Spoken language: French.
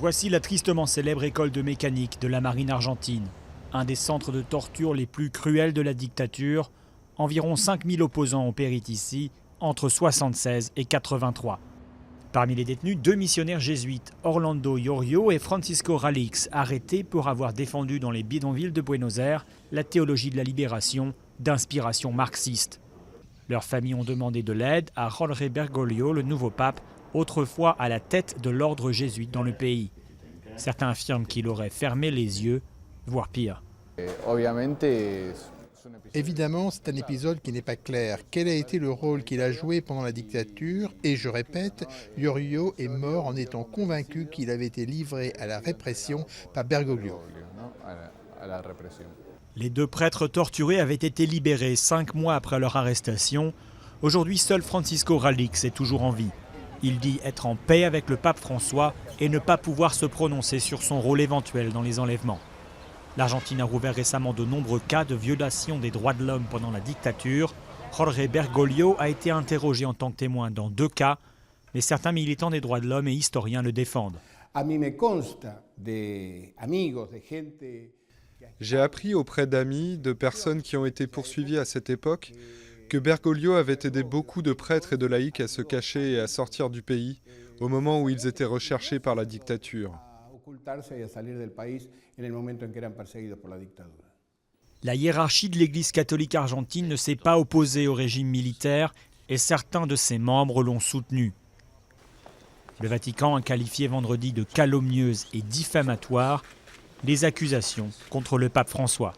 Voici la tristement célèbre école de mécanique de la marine argentine, un des centres de torture les plus cruels de la dictature. Environ 5000 opposants ont péri ici entre 1976 et 1983. Parmi les détenus, 2 missionnaires jésuites, Orlando Yorio et Francisco Ralix, arrêtés pour avoir défendu dans les bidonvilles de Buenos Aires la théologie de la libération d'inspiration marxiste. Leurs familles ont demandé de l'aide à Jorge Bergoglio, le nouveau pape, autrefois à la tête de l'ordre jésuite dans le pays. Certains affirment qu'il aurait fermé les yeux, voire pire. Évidemment, c'est un épisode qui n'est pas clair. Quel a été le rôle qu'il a joué pendant la dictature? Et je répète, Yorio est mort en étant convaincu qu'il avait été livré à la répression par Bergoglio. Les 2 prêtres torturés avaient été libérés 5 mois après leur arrestation. Aujourd'hui, seul Francisco Ralix est toujours en vie. Il dit être en paix avec le pape François et ne pas pouvoir se prononcer sur son rôle éventuel dans les enlèvements. L'Argentine a rouvert récemment de nombreux cas de violation des droits de l'homme pendant la dictature. Jorge Bergoglio a été interrogé en tant que témoin dans 2 cas, mais certains militants des droits de l'homme et historiens le défendent. J'ai appris auprès d'amis, de personnes qui ont été poursuivies à cette époque, que Bergoglio avait aidé beaucoup de prêtres et de laïcs à se cacher et à sortir du pays au moment où ils étaient recherchés par la dictature. La hiérarchie de l'Église catholique argentine ne s'est pas opposée au régime militaire et certains de ses membres l'ont soutenu. Le Vatican a qualifié vendredi de calomnieuses et diffamatoires les accusations contre le pape François.